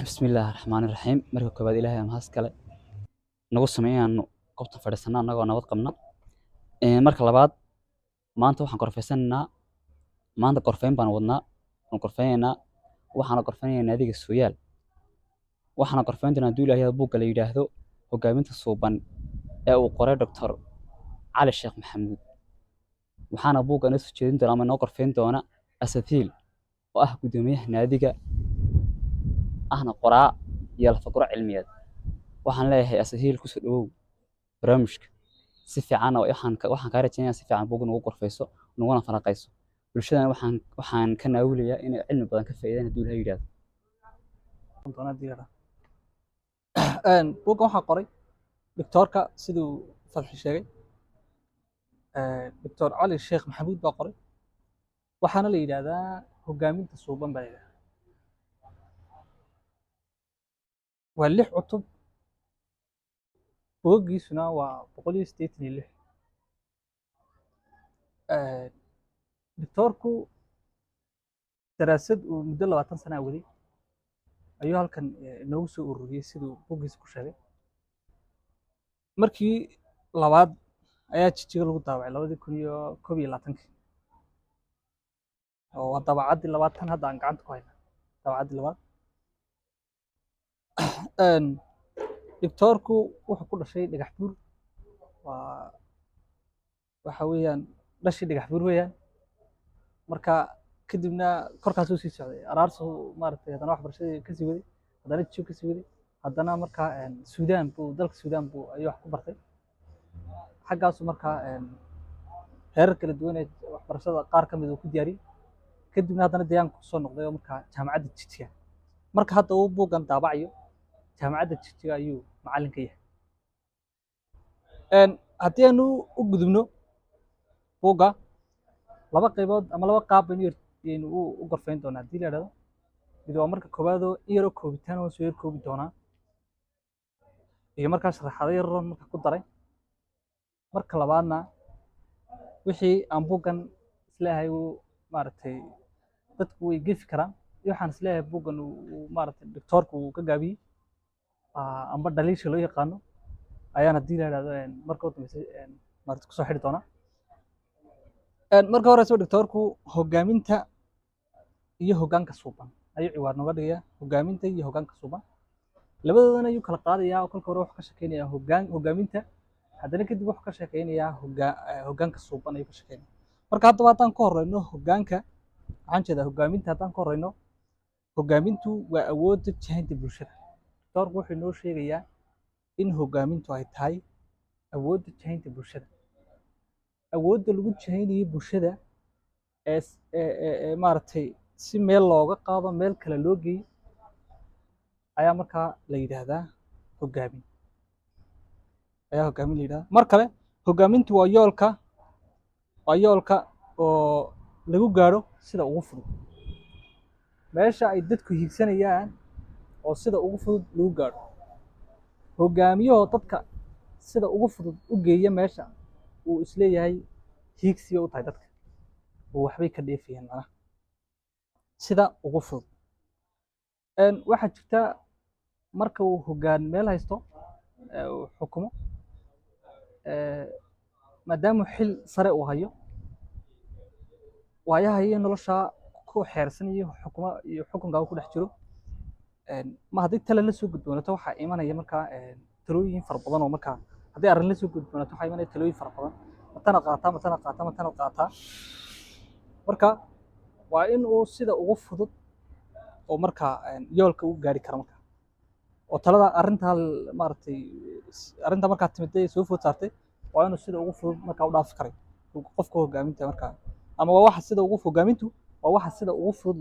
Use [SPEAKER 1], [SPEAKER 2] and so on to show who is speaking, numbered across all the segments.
[SPEAKER 1] بسم الله الرحمن الرحيم marka koobaad ilaahay aan mahad kale nagu sameeyaan qofta fadhiisana anagoo nabad qabna marka labaad maanta waxaan korfeysanaynaa maanta korfeyn baan wadnaa korfeynaa waxaan korfeynaynaa naadiga Sooyaal waxaan korfeynaa haduu ilaahay buugga la yiraahdo hogaaminta suuban ee uu qoray Dr. Cali Sheekh Maxamuud waxaana buuggan soo jeedin doona ama noo korfeyn doona Asathiil oo ah gudoomiyaha naadiga ahna qoraa iyo la fakaro cilmiyeed waxaan leeyahay Asathiil ku soo dhawow barnaamijka si fiican oo waxaan ka rajaynayaa si fiican buuggan ugu korfeyso naguna falanqeyso bulshadana waxaan ka naawilaya in cilmi badan ka faa'iideyna haduu ilaahay yiraahdo
[SPEAKER 2] buuggan waxaa qoray doctorka siduu Fadxi sheegay Dr. Cali Sheekh Maxamuud baa qoray waxaana la yiraahdaa hogaaminta suuban baa yiraahdaa waa 6 cutub buuggiisuna waa 186 doctorku daraasad uu muddo 20 sano waday ayuu halkan inoogu soo ururiyay siduu buuggiisa ku sheegay markii labaad ayaa jijiga lagu daawacay 2021 oo waa daabacadii labaad tan hadda aan gacanta ku hayno daabacadii labaad doctorku wuxuu ku dhashay dhagax buur waxa weeyaan dhashii dhagax buur weeyaan marka kadibna korkaas uu sii socday araarso maartay hadana waxbarashadii ka sii waday hadana jijiga ka sii waday hadana marka Suudaan buu dalka Suudaan buu ayuu wax ku bartay xaggaas marka heerar kala duwan ee waxbarashada qaar ka mid ah ku diyaariyay kadibna hadana deegaanka ku soo noqday oo marka jaamacadda jijiga marka hadda uu buuggan daabacayo jaamacadda jijiga ayuu macallin ka yahay haddii aanu u gudubno buugga laba qaybood ama laba qaab baynu u gorfeyn doonaa haddii la yidhaahdo mid waa marka koowaad oo in yaroo koobitaan oo soo yar koobi doonaa iyo markaa sharaxaado yaroo marka ku daray marka labaadna wixii aan buuggan isleeyahay uu maaragtay dadku way gefi karaan iyo waxaan isleeyahay buuggan uu maaragtay doctorku uu ka gaabiyey amba dhaliisha loo yaqaano ayaan haddii la yidhaahdo marka u dambeysay maaragtay kusoo xidhi doonaa marka horeysa doctorku hogaaminta iyo hoggaanka suuban ayuu ciwaar nooga dhigayaa hogaaminta iyo hoggaanka suuban labadoodana ayuu kala qaadayaa oo kolka hore wuxuu ka shaqeynayaa hogaaminta haddana kadib wuxuu ka shaqeynayaa hoggaanka suuban ayuu ka shaqeynayaa marka haddaba haddaan ka horeyno hoggaanka waxaan jeedaa hogaaminta haddaan ka horeyno hogaamintu waa awoodda jihaynta bulshada doctorku wuxuu inoo sheegayaa in hogaamintu ay tahay awoodda jihaynta bulshada awoodda lagu jihaynayo bulshada ee maaragtay si meel looga qaado meel kale loo geeyo ayaa markaa la yidhaahdaa hogaamin la yidhahdaa mar kale hogaamintu waa yoolka oo lagu gaadho sida ugu fudud meesha ay dadku hiigsanayaan oo sida ugu fudud lagu gaadho hogaamiyahoo dadka sida ugu fudud u geeya meesha uu isleeyahay hiigsiga u tahay dadka oo waxbay ka dheefayaan macnaha sida ugu fudud waxaa jirta marka uu hoggaan meel haysto uu xukumo maadaama xil sare uu hayo waayaha iyo nolosha ku xeersan iyo xukunka uu ku dhex jiro ma haddii tale la soo gudboonato waxaa imanaya markaa talooyin fara badan oo markaa haddii arrin la soo gudboonato waxaa imanaya talooyin fara badan matana qaataa marka waa in uu sida ugu fudud oo markaa yoolka u gaari karo marka oo talada arrintaa maaragtay arrinta markaa timidday soo food saartay waa inuu sida ugu fudud markaa u dhaafi karay qofka hogaaminta markaa ama waa waxa sida ugu hogaamintu waa waxa sida ugu fudud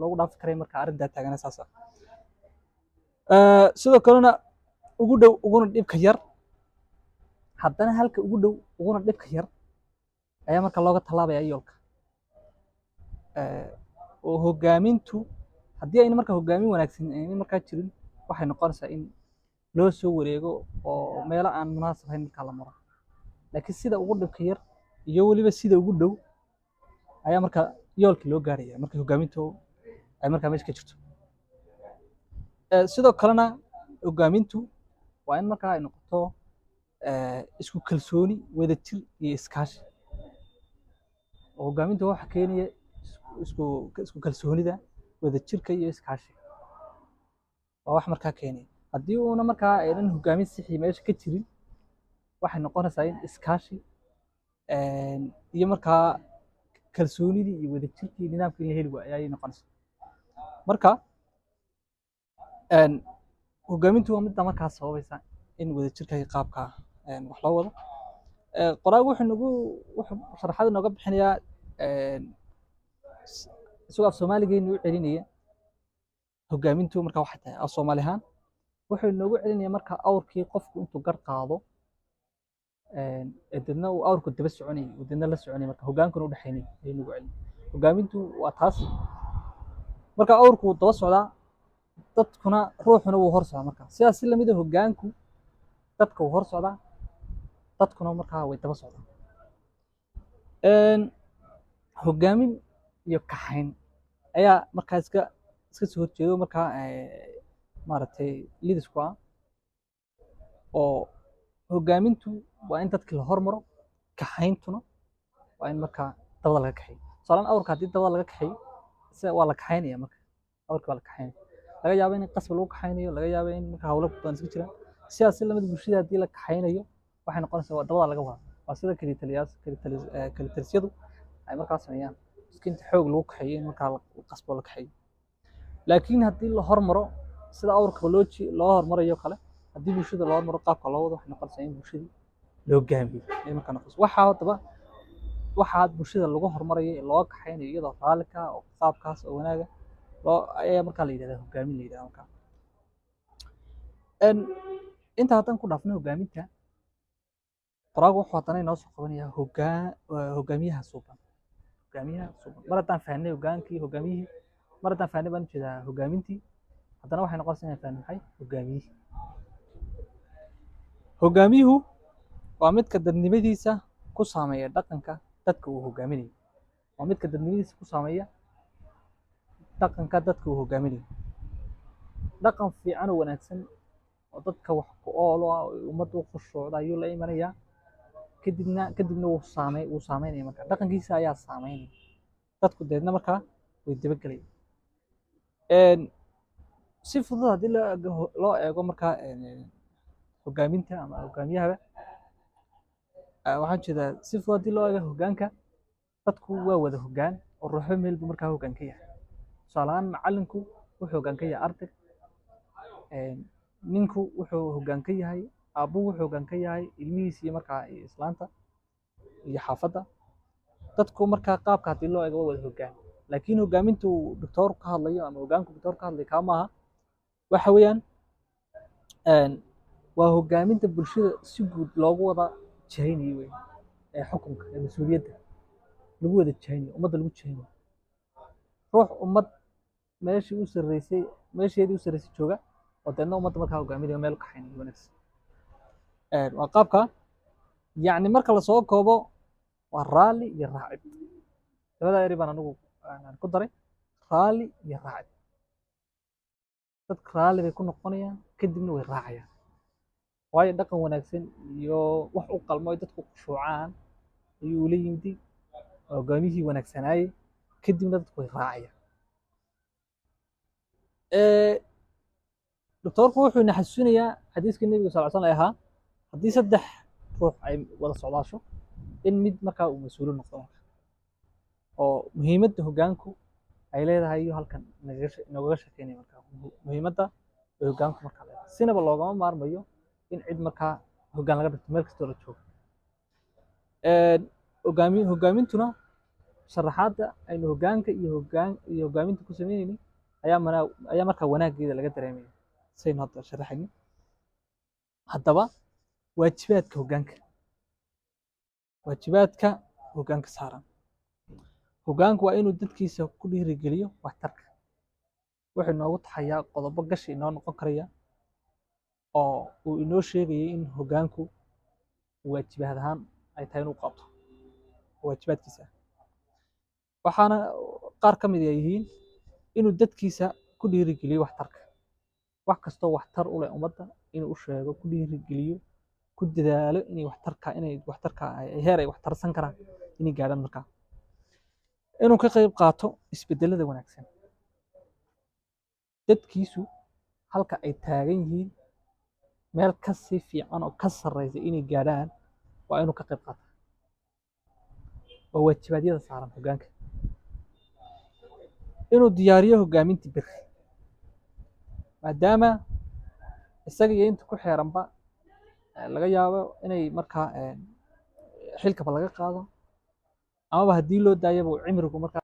[SPEAKER 2] loogu dhaafi karay markaa arrintaa taagana saas sidoo kalena ugu dhow uguna dhibka yar haddana halka ugu dhow uguna dhibka yar ayaa marka looga tallaabaya yoolka oo hogaamintu haddii ayna marka hogaamin wanaagsan ayna markaa jirin waxay noqonaysaa in loo soo wareego oo meelo aan munaasab ahayn markaa la maro laakiin sida ugu dhibka yar iyo weliba sida ugu dhow ayaa marka yoolkii loo gaaraya marka hogaamintu ay markaa meesha ka jirto sidoo kalena hogaamintu waa in markaa ay noqoto isku kalsooni, wadajir iyo iskaashi. oo hogaaminta waxa keenaya isku kalsoonida, wadajirka iyo iskaashiga. waa wax markaa keenaya. haddii uuna markaa aynan hogaamin sixii meesha ka jirin, waxay noqonaysaa in iskaashi iyo markaa kalsoonidii iyo wadajirkii nidaamkii la heli waayo ayay noqonaysaa. marka hogaamintu waa midda markaa sababaysa in wadajirka iyo qaabka wax loo wado. qoraagu wuxuu sharaxaad inooga bixinayaa isagoo af soomaaligeena u celinaya hogaamintu markaa waxay tahay af soomaali ahaan wuxuu inoogu celinaya marka awrkii qofku intuu gar qaado dadna uu awrku daba soconayay uu dadna la soconayay marka hogaankuna u dhexaynay ayuu inoogu celinaya. hogaamintu waa taas. marka awrku wuu daba socdaa, dadkuna ruuxuna wuu hor socdaa. marka sidaas si lamid ah hogaanku dadka wuu hor socdaa, dadkuna markaa way daba socdaan. hogaamin iyo kaxayn ayaa markaa iska soo horjeedo markaa maaragtay lidisku ah. oo hogaamintu waa in dadkii la hormaro, kaxayntuna waa in markaa dabada laga kaxeeyo. tusaalaan awrka haddii dabada laga kaxeeyo waa la kaxaynaya. marka awrka waa la kaxaynaya, laga yaabo in qasab lagu kaxaynayo, laga yaabo in markaa hawlo badan iska jiraan. sidaas si lamid bulshada haddii la kaxaynayo waxay noqonaysaa waa dabada laga wada. waa sida kalitalisyadu ay markaa sameeyaan, miskiinta xoog lagu kaxeeyo in markaa qasbo la kaxeeyo. laakiin haddii la hormaro sida awrka loo hormarayo kale, haddii bulshada loo hormaro qaabka loo wado waxay noqonaysaa in bulshadii loo gaamiyo ay markaa noqonayso. waxaa bulshada lagu hormarayo loo kaxaynayo iyadoo raalli ka ah oo qaabkaas oo wanaaga ayaa markaa la yidhahdaa hogaamin la yidhahdaa markaa. intaa haddaan ku dhaafno hogaaminta, qoraagu wuxuu haddana inoo soo qabanayaa hogaamiyaha suuban. mar haddaan fahnay hogaamiyihii, mar haddaan fahnay baan ujeedaa hogaamintii, haddana waxay noqonaysaa inaan fahno maxay hogaamiyihii. hogaamiyuhu waa midka dadnimadiisa ku saameeya dhaqanka dadka uu hogaaminayo. dhaqan fiican oo wanaagsan oo dadka wax ku ool ah oo ummadda u khushuucda ayuu la imanayaa. kadibna wuu saameynaya. marka dhaqankiisa ayaa saameynaya, dadku deedna markaa way dabagelayaan. si fudud haddii loo eego markaa hogaaminta ama hogaamiyahaba, waxaan jeedaa si fudud haddii loo eego hogaanka, dadku waa wada hogaan oo ruuxo meel buu markaa hogaan ka yahay. tusaale ahaan macallinku wuxuu hogaan ka yahay ardayga, ninku wuxuu hogaan ka yahay aabbuhu, wuxuu hogaan ka yahay ilmihiisa iyo markaa islaanta iyo xaafadda. dadku markaa qaabka haddii loo eego waa wada hogaan. laakiin hogaamintu doctor ka hadlayo ama hogaanku doctor ka hadlayo kaa maaha. waxa weeyaan waa hogaaminta bulshada si guud loogu wada jahaynayo wey. xukunka ee mas-uuliyadda lagu wada jahaynayo, ummadda lagu jahaynayo. ruux ummad meesheedii u sarreysay jooga oo deedna ummadda markaa hogaaminayo meel u kaxaynayo wanaagsan. waa qaabka. yacni marka lasoo koobo waa raalli iyo raacid. labadaa eri baan anigu ku daray, raalli iyo raacid. dadka raalli bay ku noqonayaan, kadibna way raacayaan. waayo dhaqan wanaagsan iyo wax u qalmo ay dadku khushuucaan ayuu ula yimid hogaamiyihii wanaagsanaayey, kadibna dadku way raacayaan. doctorku wuxuu ina xasuusinayaa xadiiskii nebiga sal slam ahaa haddii 3 ruux ay wada socdaasho in mid markaa uu mas-uulo noqdo. oo muhiimadda hogaanku ay leedahay iyo halkan noogaga sheekeynaya markaa muhiimadda ee hogaanku markaa leedahay. sinaba loogama maarmayo in cid markaa hogaan laga dhigto meel kastoo la joogo. hogaamintuna sharaxaadda aynu hogaanka iyo hogaaminta ku sameynayni ayaa markaa wanaageeda laga dareemaya saynu hadda sharaxayni. haddaba waajibaadka hogaanka saaran. hogaanku waa inuu dadkiisa ku dhiirigeliyo waxtarka. wuxuu inoogu taxayaa qodobo gashi inoo noqon karaya oo uu inoo sheegayay in hogaanku waajibaad ahaan ay tahay inuu qabto waajibaadkiisa. waxaana qaar ka mid ah yihiin inuu dadkiisa ku dhiirigeliyo waxtarka. wax kastoo waxtar u leh ummadda inuu u sheego, ku dhiirigeliyo, ku dadaalo inay waxtarka heer ay waxtarsan karaan inay gaadhaan markaa. Inuu ka qayb qaato isbedelada wanaagsan. Dadkiisu halka ay taagan yihiin meel ka sii fiican oo ka sarreysa inay gaadhaan waa inuu ka qayb qaato. Waa waajibaadyada saaran hoggaanka. Inuu diyaariyo hoggaaminta berri. Maadaama isaga iyo inta ku xeeranba laga yaabo inay markaa xilkaba laga qaado amaba haddii loo daayaba uu cimrigu markaa